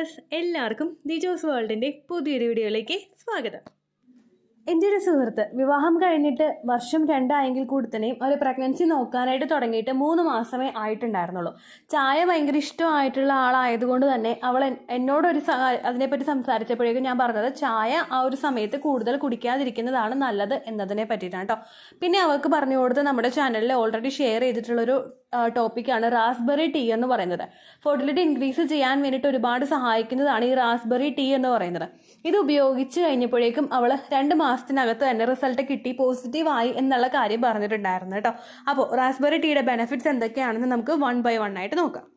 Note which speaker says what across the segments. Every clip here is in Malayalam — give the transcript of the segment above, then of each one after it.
Speaker 1: വ്യൂവേഴ്സ് എല്ലാവർക്കും ദിജോസ് വേൾഡിൻ്റെ പുതിയൊരു വീഡിയോയിലേക്ക് സ്വാഗതം. എൻ്റെ ഒരു സുഹൃത്ത് വിവാഹം കഴിഞ്ഞിട്ട് വർഷം 2 ആയെങ്കിൽ കൂടി തന്നെയും ഒരു പ്രഗ്നൻസി നോക്കാനായിട്ട് തുടങ്ങിയിട്ട് 3 മാസമേ ആയിട്ടുണ്ടായിരുന്നുള്ളൂ. ചായ ഭയങ്കര ഇഷ്ടമായിട്ടുള്ള ആളായതുകൊണ്ട് തന്നെ അവൾ എന്നോടൊരു അതിനെപ്പറ്റി സംസാരിച്ചപ്പോഴേക്കും ഞാൻ പറഞ്ഞത് ചായ ആ ഒരു സമയത്ത് കൂടുതൽ കുടിക്കാതിരിക്കുന്നതാണ് നല്ലത് എന്നതിനെ പറ്റിയിട്ടാണ് കേട്ടോ. പിന്നെ അവൾക്ക് പറഞ്ഞു കൊടുത്ത് നമ്മുടെ ചാനലിൽ ഓൾറെഡി ഷെയർ ചെയ്തിട്ടുള്ളൊരു ടോപ്പിക്കാണ് റാസ്ബെറി ടീ എന്ന് പറയുന്നത്. ഫെർട്ടിലിറ്റി ഇൻക്രീസ് ചെയ്യാൻ വേണ്ടിയിട്ട് ഒരുപാട് സഹായിക്കുന്നതാണ് ഈ റാസ്ബെറി ടീ എന്ന് പറയുന്നത്. ഇത് ഉപയോഗിച്ച് കഴിഞ്ഞപ്പോഴേക്കും അവൾ 2 മാസത്തിനകത്ത് തന്നെ റിസൾട്ട് കിട്ടി, പോസിറ്റീവായി എന്നുള്ള കാര്യം പറഞ്ഞിട്ടുണ്ടായിരുന്നു കേട്ടോ. അപ്പോൾ റാസ്ബെറി ടീയുടെ ബെനിഫിറ്റ്സ് എന്തൊക്കെയാണെന്ന് നമുക്ക് 1 by 1 ആയിട്ട് നോക്കാം.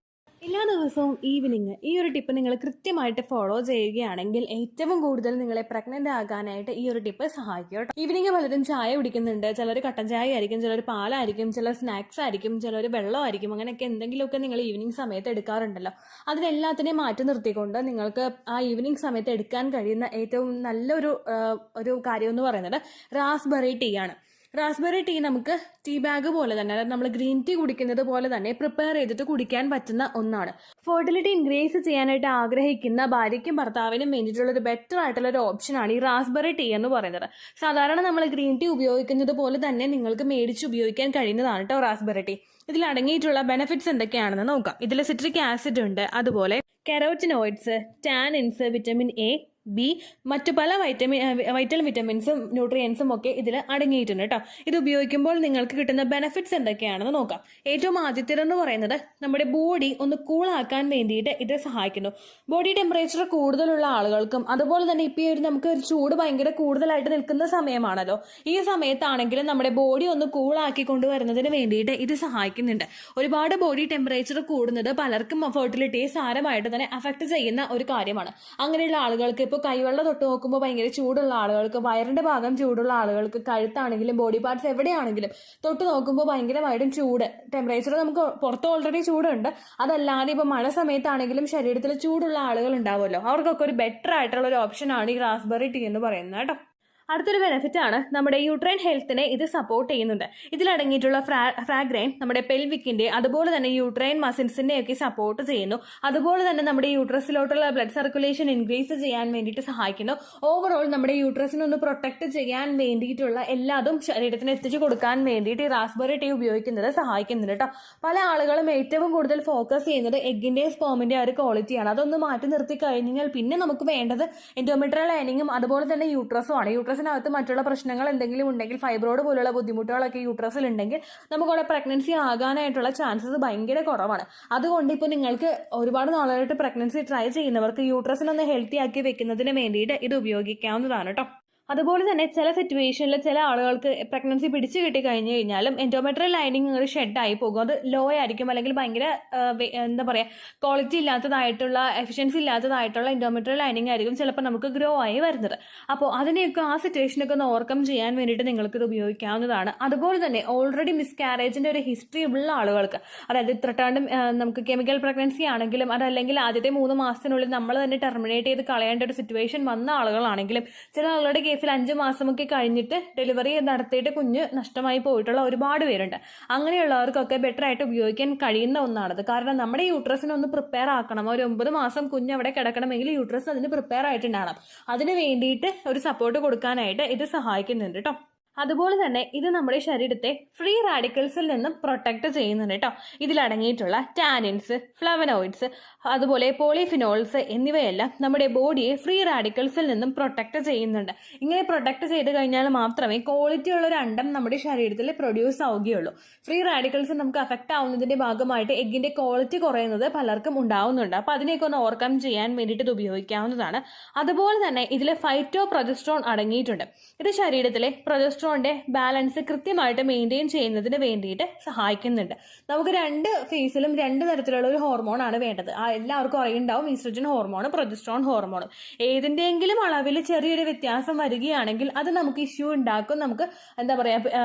Speaker 1: എല്ലാ ദിവസവും ഈവനിങ് ഈ ഒരു ടിപ്പ് നിങ്ങൾ കൃത്യമായിട്ട് ഫോളോ ചെയ്യുകയാണെങ്കിൽ ഏറ്റവും കൂടുതൽ നിങ്ങളെ പ്രഗ്നന്റ് ആകാനായിട്ട് ഈ ഒരു ടിപ്പ് സഹായിക്കും കേട്ടോ. ഈവനിങ് പലരും ചായ കുടിക്കുന്നുണ്ട്. ചിലർ കട്ടൻ ചായ ആയിരിക്കും, ചിലർ പാലായിരിക്കും, ചിലർ സ്നാക്സ് ആയിരിക്കും, ചിലർ വെള്ളമായിരിക്കും. അങ്ങനെയൊക്കെ എന്തെങ്കിലുമൊക്കെ നിങ്ങൾ ഈവനിങ് സമയത്ത് എടുക്കാറുണ്ടല്ലോ. അതിനെല്ലാത്തിനെയും മാറ്റി നിർത്തിക്കൊണ്ട് നിങ്ങൾക്ക് ആ ഈവനിങ് സമയത്ത് എടുക്കാൻ കഴിയുന്ന ഏറ്റവും നല്ലൊരു കാര്യം എന്ന് പറയുന്നത് റാസ്ബെറി ടീ ആണ്. റാസ്ബെറി ടീ നമുക്ക് ടീ ബാഗ് പോലെ തന്നെ, അതായത് നമ്മൾ ഗ്രീൻ ടീ കുടിക്കുന്നത് പോലെ തന്നെ പ്രിപ്പയർ ചെയ്തിട്ട് കുടിക്കാൻ പറ്റുന്ന ഒന്നാണ്. ഫെർട്ടിലിറ്റി ഇൻക്രീസ് ചെയ്യാനായിട്ട് ആഗ്രഹിക്കുന്ന ഭാര്യയ്ക്കും ഭർത്താവിനും വേണ്ടിയിട്ടുള്ള ഒരു ബെറ്റർ ആയിട്ടുള്ള ഒരു ഓപ്ഷനാണ് ഈ റാസ്ബെറി ടീ എന്ന് പറയുന്നത്. സാധാരണ നമ്മൾ ഗ്രീൻ ടീ ഉപയോഗിക്കുന്നത് പോലെ തന്നെ നിങ്ങൾക്ക് മേടിച്ച് ഉപയോഗിക്കാൻ കഴിയുന്നതാണ് കേട്ടോ റാസ്ബെറി ടീ. ഇതിൽ അടങ്ങിയിട്ടുള്ള ബെനിഫിറ്റ്സ് എന്തൊക്കെയാണെന്ന് നോക്കാം. ഇതിൽ സിട്രിക് ആസിഡ് ഉണ്ട്, അതുപോലെ കെരോറ്റിനോയിഡ്സ്, ടാനിൻസ്, വിറ്റമിൻ എ, ബി, മറ്റു പല വൈറ്റൽ വിറ്റമിൻസും ന്യൂട്രിയൻസും ഒക്കെ ഇതിൽ അടങ്ങിയിട്ടുണ്ട് കേട്ടോ. ഇത് ഉപയോഗിക്കുമ്പോൾ നിങ്ങൾക്ക് കിട്ടുന്ന ബെനിഫിറ്റ്സ് എന്തൊക്കെയാണെന്ന് നോക്കാം. ഏറ്റവും ആദ്യത്തേതെന്ന് പറയുന്നത് നമ്മുടെ ബോഡി ഒന്ന് കൂളാക്കാൻ വേണ്ടിയിട്ട് ഇത് സഹായിക്കുന്നു. ബോഡി ടെമ്പറേച്ചർ കൂടുതലുള്ള ആളുകൾക്കും അതുപോലെ തന്നെ ഇപ്പോൾ നമുക്ക് ഒരു ചൂട് ഭയങ്കര കൂടുതലായിട്ട് നിൽക്കുന്ന സമയമാണല്ലോ, ഈ സമയത്താണെങ്കിലും നമ്മുടെ ബോഡി ഒന്ന് കൂളാക്കി കൊണ്ടുവരുന്നതിന് വേണ്ടിയിട്ട് ഇത് സഹായിക്കുന്നുണ്ട്. ഒരുപാട് ബോഡി ടെമ്പറേച്ചർ കൂടുന്നത് പലർക്കും ഫെർട്ടിലിറ്റിയെ സാരമായിട്ട് തന്നെ അഫക്റ്റ് ചെയ്യുന്ന ഒരു കാര്യമാണ്. അങ്ങനെയുള്ള ആളുകൾക്ക് ഇപ്പോൾ കൈവെള്ളം തൊട്ട് നോക്കുമ്പോൾ ഭയങ്കര ചൂടുള്ള ആളുകൾക്ക്, വയറിന്റെ ഭാഗം ചൂടുള്ള ആളുകൾക്ക്, കഴുത്താണെങ്കിലും ബോഡി പാർട്സ് എവിടെയാണെങ്കിലും തൊട്ട് നോക്കുമ്പോൾ ഭയങ്കരമായിട്ടും ചൂട് ടെമ്പറേച്ചർ, നമുക്ക് പുറത്ത് ഓൾറെഡി ചൂടുണ്ട്, അതല്ലാതെ ഇപ്പോൾ മഴ സമയത്താണെങ്കിലും ശരീരത്തിൽ ചൂടുള്ള ആളുകൾ ഉണ്ടാവുമല്ലോ, അവർക്കൊക്കെ ഒരു ബെറ്റർ ആയിട്ടുള്ള ഒരു ഓപ്ഷനാണ് ഈ റാസ്ബെറി ടീ എന്ന് പറയുന്നത് കേട്ടോ. അടുത്തൊരു ബെനിഫിറ്റ് ആണ് നമ്മുടെ യൂട്രൈൻ ഹെൽത്തിനെ ഇത് സപ്പോർട്ട് ചെയ്യുന്നുണ്ട്. ഇതിലടങ്ങിയിട്ടുള്ള ഫ്രാഗ്രൈൻ നമ്മുടെ പെൽവിക്കിന്റെ അതുപോലെ തന്നെ യൂട്രൈൻ മസിൽസിന്റെ ഒക്കെ സപ്പോർട്ട് ചെയ്യുന്നു. അതുപോലെ തന്നെ നമ്മുടെ യൂട്രസിലോട്ടുള്ള ബ്ലഡ് സർക്കുലേഷൻ ഇൻക്രീസ് ചെയ്യാൻ വേണ്ടിയിട്ട് സഹായിക്കുന്നു. ഓവറോൾ നമ്മുടെ യൂട്രസിനൊന്ന് പ്രൊട്ടക്ട് ചെയ്യാൻ വേണ്ടിയിട്ടുള്ള എല്ലാതും ശരീരത്തിന് എത്തിച്ചു കൊടുക്കാൻ വേണ്ടിയിട്ട് ഈ റാസ്ബെറി ടീ ഉപയോഗിക്കുന്നത് സഹായിക്കുന്നുണ്ട് കേട്ടോ. പല ആളുകളും ഏറ്റവും കൂടുതൽ ഫോക്കസ് ചെയ്യുന്നത് എഗ്ഗിന്റെയും സ്പേമിന്റെ ഒരു ക്വാളിറ്റിയാണ്. അതൊന്ന് മാറ്റി നിർത്തി കഴിഞ്ഞാൽ പിന്നെ നമുക്ക് വേണ്ടത് എൻഡോമെട്രിയൽ ലൈനിങ്ങും അതുപോലെ തന്നെ യൂട്രസും ആണ്. യൂട്രസിനകത്ത് മറ്റുള്ള പ്രശ്നങ്ങൾ എന്തെങ്കിലും ഉണ്ടെങ്കിൽ, ഫൈബ്രോയിഡ് പോലുള്ള ബുദ്ധിമുട്ടുകളൊക്കെ യൂട്രസിൽ ഉണ്ടെങ്കിൽ നമുക്കവിടെ പ്രഗ്നൻസി ആകാനായിട്ടുള്ള ചാൻസസ് ഭയങ്കര കുറവാണ്. അതുകൊണ്ട് ഇപ്പോൾ നിങ്ങൾക്ക് ഒരുപാട് നാളായിട്ട് പ്രഗ്നൻസി ട്രൈ ചെയ്യുന്നവർക്ക് യൂട്രസിനൊന്ന് ഹെൽത്തി ആക്കി വെക്കുന്നതിന് വേണ്ടിയിട്ട് ഇത് ഉപയോഗിക്കാവുന്നതാണ് കേട്ടോ. അതുപോലെ തന്നെ ചില സിറ്റുവേഷനിൽ ചില ആളുകൾക്ക് പ്രഗ്നൻസി പിടിച്ചു കിട്ടി കഴിഞ്ഞു കഴിഞ്ഞാലും എൻഡോമെട്രിയൽ ലൈനിങ് ഒരു ഷെഡായി പോകും. അത് ലോ ആയിരിക്കും, അല്ലെങ്കിൽ ഭയങ്കര എന്താ പറയുക, ക്വാളിറ്റി ഇല്ലാത്തതായിട്ടുള്ള, എഫിഷ്യൻസി ഇല്ലാത്തതായിട്ടുള്ള എൻഡോമെട്രിയൽ ലൈനിങ് ആയിരിക്കും ചിലപ്പോൾ നമുക്ക് ഗ്രോ ആയി വരുന്നത്. അപ്പോൾ അതിനെയൊക്കെ ആ സിറ്റുവേഷനൊക്കെ ഒന്ന് ഓവർകം ചെയ്യാൻ വേണ്ടിയിട്ട് നിങ്ങൾക്ക് ഇത് ഉപയോഗിക്കാവുന്നതാണ്. അതുപോലെ തന്നെ ഓൾറെഡി മിസ്കാരേജിന്റെ ഒരു ഹിസ്റ്ററി ഉള്ള ആളുകൾക്ക്, അതായത് റിട്ടേൺ നമുക്ക് കെമിക്കൽ പ്രഗ്നൻസി ആണെങ്കിലും അതല്ലെങ്കിൽ ആദ്യത്തെ 3 മാസത്തിനുള്ളിൽ നമ്മൾ തന്നെ ടെർമിനേറ്റ് ചെയ്ത് കളയേണ്ട ഒരു സിറ്റുവേഷൻ വന്ന ആളുകളാണെങ്കിലും, ചില ആളുകളുടെ കേസിൽ 5 മാസമൊക്കെ കഴിഞ്ഞിട്ട് ഡെലിവറി നടത്തിയിട്ട് കുഞ്ഞ് നഷ്ടമായി പോയിട്ടുള്ള ഒരുപാട് പേരുണ്ട്. അങ്ങനെയുള്ളവർക്കൊക്കെ ബെറ്റർ ആയിട്ട് ഉപയോഗിക്കാൻ കഴിയുന്ന ഒന്നാണത്. കാരണം നമ്മുടെ യൂട്രസിനൊന്ന് പ്രിപ്പയർ ആക്കണം. ഒരു 9 മാസം കുഞ്ഞ് അവിടെ കിടക്കണമെങ്കിൽ യൂട്രസ് അതിന് പ്രിപ്പയർ ആയിട്ടുണ്ടാകണം. അതിന് വേണ്ടിയിട്ട് ഒരു സപ്പോർട്ട് കൊടുക്കാനായിട്ട് ഇത് സഹായിക്കുന്നുണ്ട് കേട്ടോ. അതുപോലെ തന്നെ ഇത് നമ്മുടെ ശരീരത്തെ ഫ്രീ റാഡിക്കൽസിൽ നിന്നും പ്രൊട്ടക്ട് ചെയ്യുന്നുണ്ട് കേട്ടോ. ഇതിലടങ്ങിയിട്ടുള്ള ടാനിൻസ്, ഫ്ലവനോയിഡ്സ്, അതുപോലെ പോളിഫിനോൾസ് എന്നിവയെല്ലാം നമ്മുടെ ബോഡിയെ ഫ്രീ റാഡിക്കൽസിൽ നിന്നും പ്രൊട്ടക്ട് ചെയ്യുന്നുണ്ട്. ഇങ്ങനെ പ്രൊട്ടക്ട് ചെയ്ത് കഴിഞ്ഞാൽ മാത്രമേ ക്വാളിറ്റി ഉള്ള ഒരു അണ്ടം നമ്മുടെ ശരീരത്തിൽ പ്രൊഡ്യൂസ് ആവുകയുള്ളൂ. ഫ്രീ റാഡിക്കൽസ് നമുക്ക് അഫക്റ്റ് ആവുന്നതിന്റെ ഭാഗമായിട്ട് എഗ്ഗിന്റെ ക്വാളിറ്റി കുറയുന്നത് പലർക്കും ഉണ്ടാവുന്നുണ്ട്. അപ്പൊ അതിനെയൊക്കെ ഒന്ന് ഓവർകം ചെയ്യാൻ വേണ്ടിയിട്ട് ഇത് ഉപയോഗിക്കാവുന്നതാണ്. അതുപോലെ തന്നെ ഇതിൽ ഫൈറ്റോ പ്രൊജസ്ട്രോൺ അടങ്ങിയിട്ടുണ്ട്. ഇത് ശരീരത്തിലെ പ്രൊജസ്ട്രോണിന്റെ ബാലൻസ് കൃത്യമായിട്ട് മെയിൻറ്റെയിൻ ചെയ്യുന്നതിന് വേണ്ടിയിട്ട് സഹായിക്കുന്നുണ്ട്. നമുക്ക് 2 ഫേസിലും 2 തരത്തിലുള്ള ഒരു ഹോർമോൺ ആണ് വേണ്ടത്. എല്ലാവർക്കും അറിയുണ്ടാവും, ഈസ്ട്രജൻ ഹോർമോണും പ്രൊജസ്ട്രോൺ ഹോർമോണും. ഏതിന്റെയെങ്കിലും അളവിൽ ചെറിയൊരു വ്യത്യാസം വരികയാണെങ്കിൽ അത് നമുക്ക് ഇഷ്യൂ ഉണ്ടാക്കും. നമുക്ക് എന്താ പറയുക,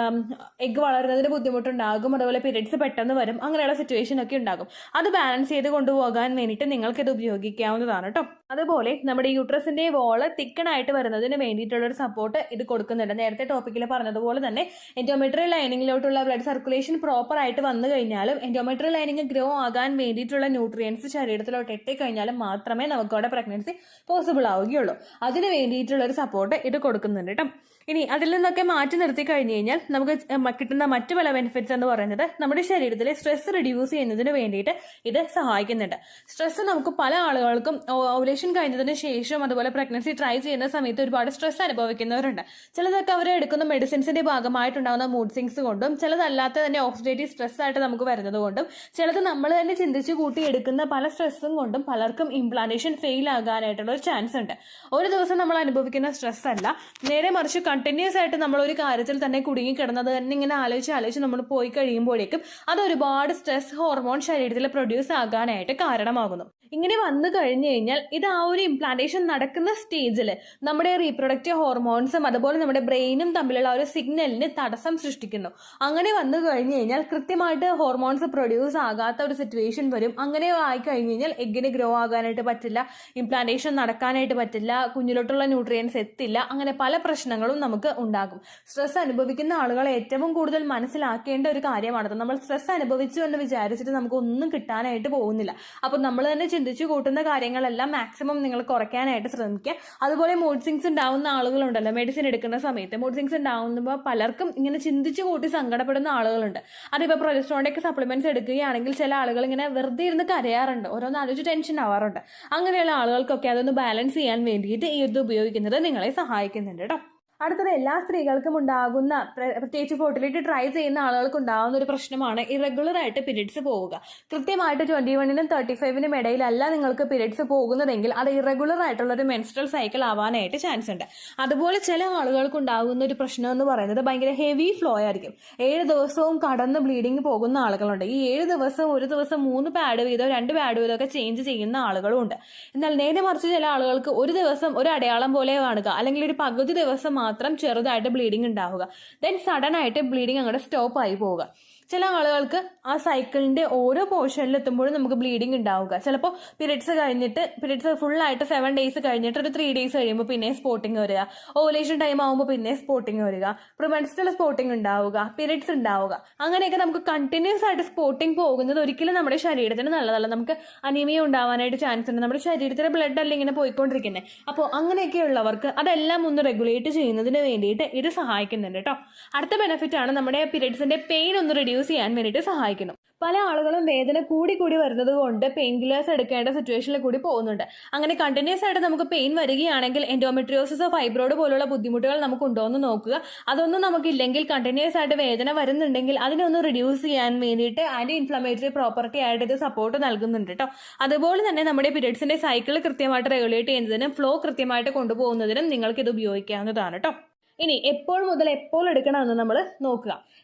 Speaker 1: എഗ്ഗ് വളരുന്നതിന് ബുദ്ധിമുട്ടുണ്ടാകും, അതുപോലെ പീരിയഡ്സ് പെട്ടെന്ന് വരും, അങ്ങനെയുള്ള സിറ്റുവേഷൻ ഒക്കെ ഉണ്ടാകും. അത് ബാലൻസ് ചെയ്ത് കൊണ്ടുപോകാൻ വേണ്ടിയിട്ട് നിങ്ങൾക്ക് ഇത് ഉപയോഗിക്കാവുന്നതാണ് കേട്ടോ. അതുപോലെ നമ്മുടെ യൂട്രസിന്റെ വോള് തിക്കണായിട്ട് വരുന്നതിന് വേണ്ടിയിട്ടുള്ളൊരു സപ്പോർട്ട് ഇത് കൊടുക്കുന്നുണ്ട്. നേരത്തെ ടോപ്പിക്കിൽ പറഞ്ഞതുപോലെ തന്നെ എൻഡോമെട്രിയൽ ലൈനിങ്ങിലോട്ടുള്ള ബ്ലഡ് സർക്കുലേഷൻ പ്രോപ്പർ ആയിട്ട് വന്നു കഴിഞ്ഞാലും എൻഡോമെട്രിയൽ ലൈനിങ് ഗ്രോ ആകാൻ വേണ്ടിയിട്ടുള്ള ന്യൂട്രിയൻസ് ശരീരത്തിലോട്ട് എത്തിക്കഴിഞ്ഞാലും മാത്രമേ നമുക്ക് അവിടെ പ്രഗ്നൻസി പോസിബിൾ ആവുകയുള്ളൂ. അതിന് വേണ്ടിയിട്ടുള്ളൊരു സപ്പോർട്ട് ഇത് കൊടുക്കുന്നുണ്ട് കേട്ടോ. ഇനി അതിൽ നിന്നൊക്കെ മാറ്റി നിർത്തി കഴിഞ്ഞു കഴിഞ്ഞാൽ നമുക്ക് കിട്ടുന്ന മറ്റു പല ബെനിഫിറ്റ്സ് എന്ന് പറയുന്നത് നമ്മുടെ ശരീരത്തിലെ സ്ട്രെസ് റിഡ്യൂസ് ചെയ്യുന്നതിന് വേണ്ടിയിട്ട് ഇത് സഹായിക്കുന്നുണ്ട്. സ്ട്രെസ് നമുക്ക് പല ആളുകൾക്കും ഓവുലേഷൻ കഴിഞ്ഞതിന് ശേഷം അതുപോലെ പ്രഗ്നൻസി ട്രൈ ചെയ്യുന്ന സമയത്ത് ഒരുപാട് സ്ട്രെസ് അനുഭവിക്കുന്നവരുണ്ട്. ചിലതൊക്കെ അവർ എടുക്കുന്ന മെഡിസിൻസിന്റെ ഭാഗമായിട്ടുണ്ടാകുന്ന മൂഡ് സ്വിങ്സ് കൊണ്ടും ചിലതല്ലാത്ത തന്നെ ഓക്സിഡേറ്റീവ് സ്ട്രെസ് ആയിട്ട് നമുക്ക് വരുന്നത് കൊണ്ടും ചിലത് നമ്മൾ തന്നെ ചിന്തിച്ച് കൂട്ടി എടുക്കുന്ന പല സ്ട്രെസ്സും കൊണ്ടും പലർക്കും ഇംപ്ലാന്റേഷൻ ഫെയിൽ ആകാനായിട്ടുള്ള ഒരു ചാൻസ് ഉണ്ട്. ഒരു ദിവസം നമ്മൾ അനുഭവിക്കുന്ന സ്ട്രെസ് അല്ല, നേരെ മറിച്ച് കണ്ടിന്യൂസ് ആയിട്ട് നമ്മൾ ഒരു കാര്യത്തിൽ തന്നെ കുടുങ്ങി കിടന്നത് തന്നെ ഇങ്ങനെ ആലോചിച്ച് നമ്മൾ പോയി കഴിയുമ്പോഴേക്കും അത് ഒരുപാട് സ്ട്രെസ് ഹോർമോൺ ശരീരത്തിൽ പ്രൊഡ്യൂസ് ആകാനായിട്ട് കാരണമാകുന്നു. ഇങ്ങനെ വന്നു കഴിഞ്ഞു കഴിഞ്ഞാൽ ഇത് ആ ഒരു ഇംപ്ലാന്റേഷൻ നടക്കുന്ന സ്റ്റേജിൽ നമ്മുടെ റീപ്രൊഡക്റ്റീവ് ഹോർമോൺസും അതുപോലെ നമ്മുടെ ബ്രെയിനും തമ്മിലുള്ള ഒരു സിഗ്നലിന് തടസ്സം സൃഷ്ടിക്കുന്നു. അങ്ങനെ വന്നു കഴിഞ്ഞു കഴിഞ്ഞാൽ കൃത്യമായിട്ട് ഹോർമോൺസ് പ്രൊഡ്യൂസ് ആകാത്ത ഒരു സിറ്റുവേഷൻ വരും. അങ്ങനെ ആയി കഴിഞ്ഞു കഴിഞ്ഞാൽ എഗ്ഗിന് ഗ്രോ ആകാനായിട്ട് പറ്റില്ല, ഇംപ്ലാന്റേഷൻ നടക്കാനായിട്ട് പറ്റില്ല, കുഞ്ഞിലോട്ടുള്ള ന്യൂട്രിയൻസ് എത്തില്ല, അങ്ങനെ പല പ്രശ്നങ്ങളും നമുക്ക് ഉണ്ടാകും. സ്ട്രെസ് അനുഭവിക്കുന്ന ആളുകൾ ഏറ്റവും കൂടുതൽ മനസ്സിലാക്കേണ്ട ഒരു കാര്യമാണത്. നമ്മൾ സ്ട്രെസ് അനുഭവിച്ചു എന്ന് വിചാരിച്ചിട്ട് നമുക്ക് ഒന്നും കിട്ടാനായിട്ട് പോകുന്നില്ല. അപ്പൊ നമ്മൾ തന്നെ ചിന്തിച്ചു കൂട്ടുന്ന കാര്യങ്ങളെല്ലാം മാക്സിമം നിങ്ങൾ കുറയ്ക്കാനായിട്ട് ശ്രമിക്കുക. അതുപോലെ മൂഡ് സ്വിങ്സ് ഉണ്ടാവുന്ന ആളുകളുണ്ടല്ലോ, മെഡിസിൻ എടുക്കുന്ന സമയത്ത് മൂഡ് സ്വിങ്സ് ഉണ്ടാവുമ്പോൾ പലർക്കും ഇങ്ങനെ ചിന്തിച്ചു കൂട്ടി സങ്കടപ്പെടുന്ന ആളുകളുണ്ട്. അതിപ്പോൾ പ്രൊജസ്ട്രോണിന്റെ ഒക്കെ സപ്ലിമെന്റ്സ് എടുക്കുകയാണെങ്കിൽ ചില ആളുകൾ ഇങ്ങനെ വെറുതെ ഇരുന്ന് കരയാറുണ്ട്, ഓരോന്ന് ആലോചിച്ച് ടെൻഷൻ ആവാറുണ്ട്. അങ്ങനെയുള്ള ആളുകൾക്കൊക്കെ അതൊന്ന് ബാലൻസ് ചെയ്യാൻ വേണ്ടിയിട്ട് ഈ ഇത് ഉപയോഗിക്കുന്നത് നിങ്ങളെ സഹായിക്കുന്നുണ്ട് കേട്ടോ. അടുത്തത് എല്ലാ സ്ത്രീകൾക്കും ഉണ്ടാകുന്ന, പ്രത്യേകിച്ച് ഫെർട്ടിലിറ്റി ട്രൈ ചെയ്യുന്ന ആളുകൾക്ക് ഉണ്ടാകുന്ന ഒരു പ്രശ്നമാണ് ഇറഗുലർ ആയിട്ട് പീരിയഡ്സ് പോവുക. കൃത്യമായിട്ട് 21-നും 35-നും ഇടയിലല്ല നിങ്ങൾക്ക് പീരിയഡ്സ് പോകുന്നതെങ്കിൽ അത് ഇറഗുലർ ആയിട്ടുള്ള ഒരു മെൻസ്ട്രൽ സൈക്കിൾ ആവാനായിട്ട് ചാൻസ് ഉണ്ട്. അതുപോലെ ചില ആളുകൾക്ക് ഉണ്ടാകുന്ന ഒരു പ്രശ്നം എന്ന് പറയുന്നത് ഭയങ്കര ഹെവി ഫ്ലോ ആയിരിക്കും. 7 ദിവസവും കടന്ന് ബ്ലീഡിങ് പോകുന്ന ആളുകളുണ്ട്. ഈ 7 ദിവസം ഒരു ദിവസം 3 പാഡ് വീതം 2 പാഡ് വീതം ഒക്കെ ചേഞ്ച് ചെയ്യുന്ന ആളുകളും ഉണ്ട്. എന്നാൽ നേരെ മറിച്ച് ചില ആളുകൾക്ക് ഒരു ദിവസം ഒരു അടയാളം പോലെ കാണുക, അല്ലെങ്കിൽ ഒരു പകുതി ദിവസം മാത്രം ചെറുതായിട്ട് ബ്ലീഡിങ് ഉണ്ടാവുക, ദെൻ സഡൻ ആയിട്ട് ബ്ലീഡിങ് അങ്ങോട്ട് സ്റ്റോപ്പ് ആയി പോവുക. ചില ആളുകൾക്ക് ആ സൈക്കിളിന്റെ ഓരോ പോർഷനിൽ എത്തുമ്പോഴും നമുക്ക് ബ്ലീഡിങ് ഉണ്ടാവുക. ചിലപ്പോൾ പീരിയഡ്സ് ഫുള്ളായിട്ട് 7 ഡേയ്സ് കഴിഞ്ഞിട്ട് ഒരു 3 ഡേയ്സ് കഴിയുമ്പോൾ പിന്നെ സ്പോട്ടിങ് വരിക, ഓവുലേഷൻ ടൈം ആകുമ്പോൾ പിന്നെ സ്പോട്ടിങ് വരിക, പ്രിമെൻസ്ട്രൽ സ്പോട്ടിങ് ഉണ്ടാവുക, പീരിയഡ്സ് ഉണ്ടാവുക. അങ്ങനെയൊക്കെ നമുക്ക് കണ്ടിന്യൂസ് ആയിട്ട് സ്പോട്ടിങ് പോകുന്നത് ഒരിക്കലും നമ്മുടെ ശരീരത്തിന് നല്ലതല്ല. നമുക്ക് അനീമിയ ഉണ്ടാവാനായിട്ട് ചാൻസ് ഉണ്ട്. നമ്മുടെ ശരീരത്തിലെ ബ്ലഡ് അല്ല ഇങ്ങനെ പോയിക്കൊണ്ടിരിക്കുന്നത്. അപ്പോൾ അങ്ങനെയൊക്കെയുള്ളവർക്ക് അതെല്ലാം ഒന്ന് റെഗുലേറ്റ് ചെയ്യുന്നതിന് വേണ്ടിയിട്ട് ഇത് സഹായിക്കുന്നുണ്ട് കേട്ടോ. അടുത്ത ബെനിഫിറ്റ് ആണ് നമ്മുടെ പീരിയഡ്സിന്റെ പെയിൻ ഒന്ന് റെഡ്യൂസ് ചെയ്യാൻ വേണ്ടിയിട്ട് സഹായിക്കുന്നു. പല ആളുകളും വേദന കൂടി വരുന്നത് കൊണ്ട് പെയിൻ കില്ലേഴ്സ് എടുക്കേണ്ട സിറ്റുവേഷനിൽ കൂടി പോകുന്നുണ്ട്. അങ്ങനെ കണ്ടിന്യൂസ് ആയിട്ട് നമുക്ക് പെയിൻ വരികയാണെങ്കിൽ എൻഡോമെട്രിയോസിസോ ഫൈബ്രോയിഡ് പോലുള്ള ബുദ്ധിമുട്ടുകൾ നമുക്ക് ഉണ്ടോ എന്ന് നോക്കുക. അതൊന്നും നമുക്കില്ലെങ്കിൽ കണ്ടിന്യൂസ് ആയിട്ട് വേദന വരുന്നുണ്ടെങ്കിൽ അതിനൊന്ന് റിഡ്യൂസ് ചെയ്യാൻ വേണ്ടിയിട്ട് ആന്റി ഇൻഫ്ലമേറ്ററി പ്രോപ്പർട്ടി ആയിട്ട് ഇത് സപ്പോർട്ട് നൽകുന്നുണ്ട് കേട്ടോ. അതുപോലെ തന്നെ നമ്മുടെ പീരിയഡ്സിന്റെ സൈക്കിൾ കൃത്യമായിട്ട് റെഗുലേറ്റ് ചെയ്യുന്നതിനും ഫ്ലോ കൃത്യമായിട്ട് കൊണ്ടുപോകുന്നതിനും നിങ്ങൾക്ക് ഇത് ഉപയോഗിക്കാവുന്നതാണ് കേട്ടോ. ഇനി എപ്പോൾ മുതൽ എപ്പോൾ എടുക്കണമെന്ന് നമ്മൾ നോക്കുക.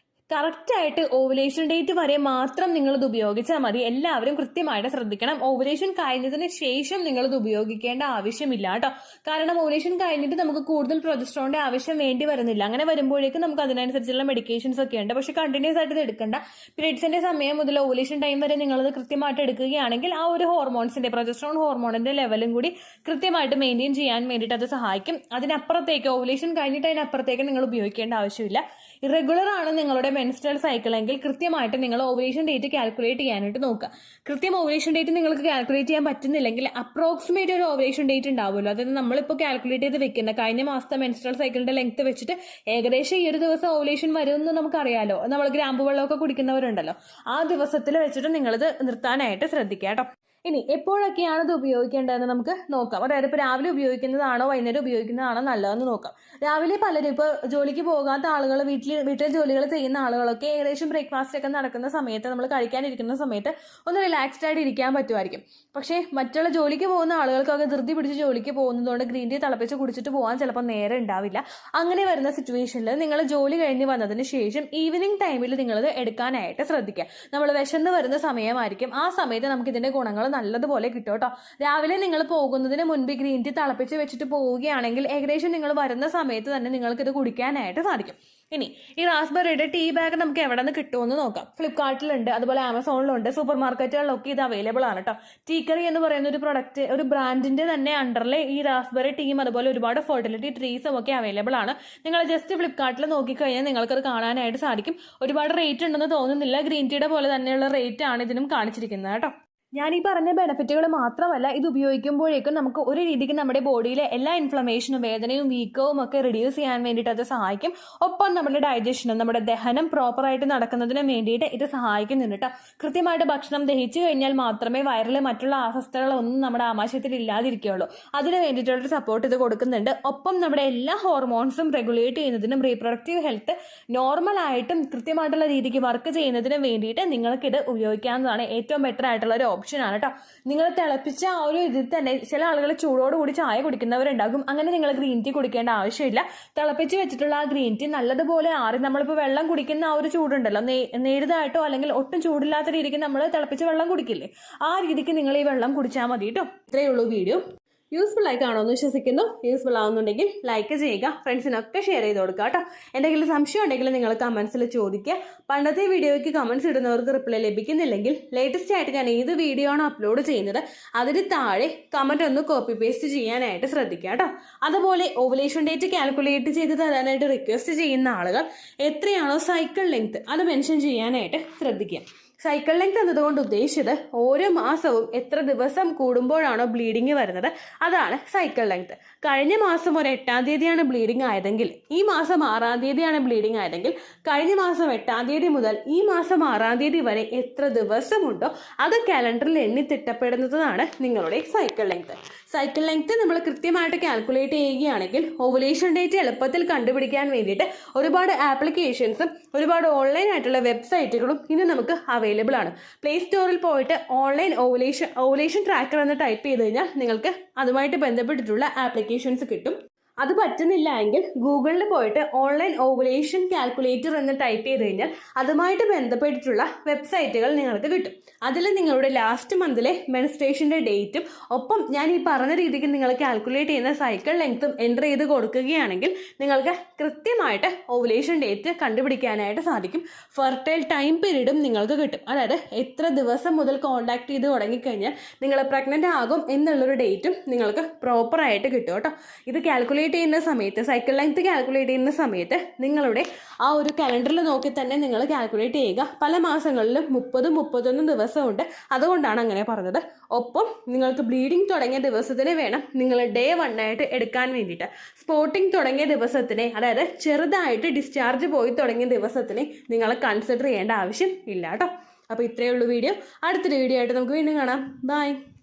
Speaker 1: കറക്റ്റായിട്ട് ഓവുലേഷൻ ഡേറ്റ് വരെ മാത്രം നിങ്ങളിത് ഉപയോഗിച്ചാൽ മതി. എല്ലാവരും കൃത്യമായിട്ട് ശ്രദ്ധിക്കണം. ഓവുലേഷൻ കഴിഞ്ഞതിന് ശേഷം നിങ്ങളിത് ഉപയോഗിക്കേണ്ട ആവശ്യമില്ല കേട്ടോ. കാരണം ഓവുലേഷൻ കഴിഞ്ഞിട്ട് നമുക്ക് കൂടുതൽ പ്രൊജസ്ട്രോണിന്റെ ആവശ്യം വേണ്ടി വരുന്നില്ല. അങ്ങനെ വരുമ്പോഴേക്കും നമുക്ക് അതിനനുസരിച്ചുള്ള മെഡിക്കേഷൻസ് ഒക്കെ ഉണ്ട്. പക്ഷെ കണ്ടിന്യൂസ് ആയിട്ട് ഇത് എടുക്കേണ്ട. പീരിയഡ്സിന്റെ സമയം മുതൽ ഓവുലേഷൻ ടൈം വരെ നിങ്ങളത് കൃത്യമായിട്ട് എടുക്കുകയാണെങ്കിൽ ആ ഒരു ഹോർമോൺസിന്റെ, പ്രൊജസ്ട്രോൺ ഹോർമോണിന്റെ ലെവലും കൂടി കൃത്യമായിട്ട് മെയിൻറ്റെയിൻ ചെയ്യാൻ വേണ്ടിയിട്ട് അത് സഹായിക്കും. അതിനപ്പുറത്തേക്ക് ഓവുലേഷൻ കഴിഞ്ഞിട്ട് അതിനപ്പുറത്തേക്ക് നിങ്ങൾ ഉപയോഗിക്കേണ്ട ആവശ്യമില്ല. ഇറഗുലർ ആണ് നിങ്ങളുടെ മെൻസ്ട്രൽ സൈക്കിൾ എങ്കിൽ കൃത്യമായിട്ട് നിങ്ങൾ ഓവുലേഷൻ ഡേറ്റ് കാൽക്കുലേറ്റ് ചെയ്യാനായിട്ട് നോക്കുക. കൃത്യം ഓവുലേഷൻ ഡേറ്റ് നിങ്ങൾക്ക് കാൽക്കുലേറ്റ് ചെയ്യാൻ പറ്റുന്നില്ലെങ്കിൽ അപ്രോക്സിമേറ്റ് ഒരു ഓവുലേഷൻ ഡേറ്റ് ഉണ്ടാവുമല്ലോ. അതായത് നമ്മളിപ്പോൾ കാൽക്കുലേറ്റ് ചെയ്ത് വെക്കുന്ന കഴിഞ്ഞ മാസത്തെ മെൻസ്ട്രൽ സൈക്കിളിന്റെ ലെങ്ത് വെച്ചിട്ട് ഏകദേശം ഈ ഒരു ദിവസം ഓവുലേഷൻ വരുമെന്ന് നമുക്കറിയാലോ. നമ്മൾ ഗ്രാമ്പു വെള്ളമൊക്കെ കുടിക്കുന്നവരുണ്ടല്ലോ, ആ ദിവസത്തിൽ വെച്ചിട്ട് നിങ്ങളിത് നിർത്താനായിട്ട് ശ്രദ്ധിക്കുക കേട്ടോ. ഇനി എപ്പോഴൊക്കെയാണ് ഇത് ഉപയോഗിക്കേണ്ടതെന്ന് നമുക്ക് നോക്കാം. അതായത് ഇപ്പോൾ രാവിലെ ഉപയോഗിക്കുന്നതാണോ വൈകുന്നേരം ഉപയോഗിക്കുന്നതാണോ നല്ലതെന്ന് നോക്കാം. രാവിലെ പലരും ഇപ്പോൾ ജോലിക്ക് പോകാത്ത ആളുകൾ, വീട്ടിലെ ജോലികൾ ചെയ്യുന്ന ആളുകളൊക്കെ ഏകദേശം ബ്രേക്ക്ഫാസ്റ്റ് ഒക്കെ നടക്കുന്ന സമയത്ത്, നമ്മൾ കഴിക്കാനിരിക്കുന്ന സമയത്ത് ഒന്ന് റിലാക്സ്ഡ് ആയിട്ട് ഇരിക്കാൻ പറ്റുമായിരിക്കും. പക്ഷേ മറ്റുള്ള ജോലിക്ക് പോകുന്ന ആളുകൾക്കൊക്കെ ധൃതി പിടിച്ച് ജോലിക്ക് പോകുന്നതുകൊണ്ട് ഗ്രീൻ ടീ തിളപ്പിച്ച് കുടിച്ചിട്ട് പോകാൻ ചിലപ്പോൾ നേരം ഉണ്ടാവില്ല. അങ്ങനെ വരുന്ന സിറ്റുവേഷനിൽ നിങ്ങൾ ജോലി കഴിഞ്ഞ് വന്നതിന് ശേഷം ഈവനിങ് ടൈമിൽ നിങ്ങളിത് എടുക്കാനായിട്ട് ശ്രദ്ധിക്കുക. നമ്മൾ വിശന്ന് വരുന്ന സമയമായിരിക്കും. ആ സമയത്ത് നമുക്ക് ഇതിന്റെ ഗുണങ്ങൾ നല്ലതുപോലെ കിട്ടും കേട്ടോ. രാവിലെ നിങ്ങൾ പോകുന്നതിന് മുൻപ് ഗ്രീൻ ടീ തിളപ്പിച്ച് വെച്ചിട്ട് പോവുകയാണെങ്കിൽ ഏകദേശം നിങ്ങൾ വരുന്ന സമയത്ത് തന്നെ നിങ്ങൾക്കിത് കുടിക്കാനായിട്ട് സാധിക്കും. ഇനി ഈ റാസ്ബെറിയുടെ ടീ ബാഗ് നമുക്ക് എവിടെ നിന്ന് കിട്ടുമെന്ന് നോക്കാം. ഫ്ലിപ്കാർട്ടിലുണ്ട്, അതുപോലെ ആമസോണിലുണ്ട്, സൂപ്പർ മാർക്കറ്റുകളിലൊക്കെ ഇത് അവൈലബിൾ ആണ് കേട്ടോ. ടീക്കറി എന്ന് പറയുന്ന ഒരു പ്രൊഡക്റ്റ്, ഒരു ബ്രാൻഡിന്റെ തന്നെ അണ്ടറിൽ ഈ റാസ്ബെറി ടീം അതുപോലെ ഒരുപാട് ഫെർട്ടിലിറ്റി ട്രീസും ഒക്കെ അവൈലബിൾ ആണ്. നിങ്ങൾ ജസ്റ്റ് ഫ്ലിപ്കാർട്ടിൽ നോക്കിക്കഴിഞ്ഞാൽ നിങ്ങൾക്കത് കാണാനായിട്ട് സാധിക്കും. ഒരുപാട് റേറ്റ് ഉണ്ടെന്ന് തോന്നുന്നില്ല. ഗ്രീൻ ടീയുടെ പോലെ തന്നെയുള്ള റേറ്റ് ആണ് ഇതിനും കാണിച്ചിരിക്കുന്നത് കേട്ടോ. ഞാൻ ഈ പറഞ്ഞ ബെനിഫിറ്റുകൾ മാത്രമല്ല, ഇത് ഉപയോഗിക്കുമ്പോഴേക്കും നമുക്ക് ഒരു രീതിക്ക് നമ്മുടെ ബോഡിയിലെ എല്ലാ ഇൻഫ്ലമേഷനും, വേദനയും, വീക്കവും ഒക്കെ റിഡ്യൂസ് ചെയ്യാൻ വേണ്ടിയിട്ട് അത് സഹായിക്കും. ഒപ്പം നമ്മുടെ ഡൈജഷനും നമ്മുടെ ദഹനം പ്രോപ്പറായിട്ട് നടക്കുന്നതിന് വേണ്ടിയിട്ട് ഇത് സഹായിക്കുന്നുണ്ട് കേട്ടോ. കൃത്യമായിട്ട് ഭക്ഷണം ദഹിച്ചു കഴിഞ്ഞാൽ മാത്രമേ വയറിൽ മറ്റുള്ള അസ്വസ്ഥതകളൊന്നും നമ്മുടെ ആമാശയത്തിൽ ഇല്ലാതിരിക്കുകയുള്ളൂ. അതിന് വേണ്ടിയിട്ടുള്ളൊരു സപ്പോർട്ട് ഇത് കൊടുക്കുന്നുണ്ട്. ഒപ്പം നമ്മുടെ എല്ലാ ഹോർമോൺസും റെഗുലേറ്റ് ചെയ്യുന്നതിനും റീപ്രൊഡക്റ്റീവ് ഹെൽത്ത് നോർമലായിട്ടും കൃത്യമായിട്ടുള്ള രീതിക്ക് വർക്ക് ചെയ്യുന്നതിനും വേണ്ടിയിട്ട് നിങ്ങൾക്കിത് ഉപയോഗിക്കാവുന്നതാണ്. ഏറ്റവും ബെറ്റർ ആയിട്ടുള്ള ഒരു ഓപ്ഷനാണ് കേട്ടോ. നിങ്ങൾ തിളപ്പിച്ച ആ ഒരു ഇതിൽ തന്നെ ചില ആളുകൾ ചൂടോടുകൂടി ചായ കുടിക്കുന്നവരുണ്ടാകും. അങ്ങനെ നിങ്ങൾ ഗ്രീൻ ടീ കുടിക്കേണ്ട ആവശ്യമില്ല. തിളപ്പിച്ച് വെച്ചിട്ടുള്ള ആ ഗ്രീൻ ടീ നല്ലതുപോലെ ആറി, നമ്മളിപ്പോൾ വെള്ളം കുടിക്കുന്ന ആ ഒരു ചൂടുണ്ടല്ലോ, നേരിതായിട്ടോ അല്ലെങ്കിൽ ഒട്ടും ചൂടില്ലാത്ത രീതിക്ക് നമ്മൾ തിളപ്പിച്ച് വെള്ളം കുടിക്കില്ലേ, ആ രീതിക്ക് നിങ്ങൾ ഈ വെള്ളം കുടിച്ചാൽ മതി കേട്ടോ. ഇത്രയേ ഉള്ളൂ വീഡിയോ. യൂസ്ഫുൾ ആയി കാണുമെന്ന് വിശ്വസിക്കുന്നു. യൂസ്ഫുൾ ആവുന്നുണ്ടെങ്കിൽ ലൈക്ക് ചെയ്യുക, ഫ്രണ്ട്സിനൊക്കെ ഷെയർ ചെയ്ത് കൊടുക്കുക കേട്ടോ. എന്തെങ്കിലും സംശയം ഉണ്ടെങ്കിൽ നിങ്ങൾ കമൻസിൽ ചോദിക്കുക. പണ്ടത്തെ വീഡിയോയ്ക്ക് കമൻസ് ഇടുന്നവർക്ക് റിപ്ലൈ ലഭിക്കുന്നില്ലെങ്കിൽ ലേറ്റസ്റ്റ് ആയിട്ട് ഞാൻ ഏത് വീഡിയോ ആണ് അപ്ലോഡ് ചെയ്യുന്നത് അതിന് താഴെ കമൻറ്റ് ഒന്ന് കോപ്പി പേസ്റ്റ് ചെയ്യാനായിട്ട് ശ്രദ്ധിക്കുക കേട്ടോ. അതുപോലെ ഓവുലേഷൻ ഡേറ്റ് കാൽക്കുലേറ്റ് ചെയ്ത് തരാനായിട്ട് റിക്വസ്റ്റ് ചെയ്യുന്ന ആളുകൾ എത്രയാണോ സൈക്കിൾ ലെങ്ത് അത് മെൻഷൻ ചെയ്യാനായിട്ട് ശ്രദ്ധിക്കുക. സൈക്കിൾ ലെങ്ത് എന്നതുകൊണ്ട് ഉദ്ദേശിച്ചത് ഓരോ മാസവും എത്ര ദിവസം കൂടുമ്പോഴാണോ ബ്ലീഡിങ് വരുന്നത് അതാണ് സൈക്കിൾ ലെങ്ത്. കഴിഞ്ഞ മാസം ഒരു 8-ാം തീയതിയാണ് ബ്ലീഡിങ് ആയതെങ്കിൽ ഈ മാസം 6-ാം തീയതിയാണ് ബ്ലീഡിങ് ആയതെങ്കിൽ കഴിഞ്ഞ മാസം 8-ാം തീയതി മുതൽ ഈ മാസം 6-ാം തീയതി വരെ എത്ര ദിവസമുണ്ടോ അത് കാലണ്ടറിൽ എണ്ണി തിട്ടപ്പെടുന്നതാണ് നിങ്ങളുടെ സൈക്കിൾ ലെങ്ത്. സൈക്കിൾ ലെങ്ത് നമ്മൾ കൃത്യമായിട്ട് കാൽക്കുലേറ്റ് ചെയ്യുകയാണെങ്കിൽ ഓവുലേഷൻ ഡേറ്റ് എളുപ്പത്തിൽ കണ്ടുപിടിക്കാൻ വേണ്ടിയിട്ട് ഒരുപാട് ആപ്ലിക്കേഷൻസും ഒരുപാട് ഓൺലൈൻ ആയിട്ടുള്ള വെബ്സൈറ്റുകളും ഇന്ന് നമുക്ക് അവൈലബിൾ ആണ്. പ്ലേ സ്റ്റോറിൽ പോയിട്ട് ഓൺലൈൻ ഓവുലേഷൻ ട്രാക്കർ എന്ന് ടൈപ്പ് ചെയ്ത് കഴിഞ്ഞാൽ നിങ്ങൾക്ക് അതുമായിട്ട് ബന്ധപ്പെട്ടിട്ടുള്ള ആപ്ലിക്കേഷൻസ് കിട്ടും. അത് പറ്റുന്നില്ല എങ്കിൽ ഗൂഗിളിൽ പോയിട്ട് ഓൺലൈൻ ഓവുലേഷൻ കാൽക്കുലേറ്റർ എന്ന് ടൈപ്പ് ചെയ്ത് കഴിഞ്ഞാൽ അതുമായിട്ട് ബന്ധപ്പെട്ടിട്ടുള്ള വെബ്സൈറ്റുകൾ നിങ്ങൾക്ക് കിട്ടും. അതിൽ നിങ്ങളുടെ ലാസ്റ്റ് മന്തിലെ മെൻസ്ട്രേഷൻ്റെ ഡേറ്റും ഒപ്പം ഞാൻ ഈ പറഞ്ഞ രീതിക്ക് നിങ്ങൾ കാൽക്കുലേറ്റ് ചെയ്യുന്ന സൈക്കിൾ ലെങ്ത്തും എൻ്റർ ചെയ്ത് കൊടുക്കുകയാണെങ്കിൽ നിങ്ങൾക്ക് കൃത്യമായിട്ട് ഓവുലേഷൻ ഡേറ്റ് കണ്ടുപിടിക്കാനായിട്ട് സാധിക്കും. ഫെർട്ടൈൽ ടൈം പീരീഡും നിങ്ങൾക്ക് കിട്ടും. അതായത് എത്ര ദിവസം മുതൽ കോൺടാക്ട് ചെയ്ത് തുടങ്ങിക്കഴിഞ്ഞാൽ നിങ്ങൾ പ്രഗ്നൻ്റ് ആകും എന്നുള്ളൊരു ഡേറ്റും നിങ്ങൾക്ക് പ്രോപ്പറായിട്ട് കിട്ടും കേട്ടോ. ഇത് കാൽക്കുലേറ്റ് ചെയ്യുന്ന സമയത്ത്, സൈക്കിൾ ലെങ്ത് കാൽക്കുലേറ്റ് ചെയ്യുന്ന സമയത്ത് നിങ്ങളുടെ ആ ഒരു കലണ്ടറിൽ നോക്കി തന്നെ നിങ്ങൾ കാൽക്കുലേറ്റ് ചെയ്യുക. പല മാസങ്ങളിലും 30-31 ദിവസമുണ്ട്, അതുകൊണ്ടാണ് അങ്ങനെ പറഞ്ഞത്. ഒപ്പം നിങ്ങൾക്ക് ബ്ലീഡിങ് തുടങ്ങിയ ദിവസത്തിന് വേണം നിങ്ങൾ ഡേ 1 ആയിട്ട് എടുക്കാൻ വേണ്ടിയിട്ട്. സ്പോട്ടിങ് തുടങ്ങിയ ദിവസത്തിനെ, അതായത് ചെറുതായിട്ട് ഡിസ്ചാർജ് പോയി തുടങ്ങിയ ദിവസത്തിനെ നിങ്ങൾ കൺസിഡർ ചെയ്യേണ്ട ആവശ്യം ഇല്ല കേട്ടോ. അപ്പോൾ ഇത്രയേ ഉള്ളൂ വീഡിയോ. അടുത്തൊരു വീഡിയോ ആയിട്ട് നമുക്ക് വീണ്ടും കാണാം. ബൈ.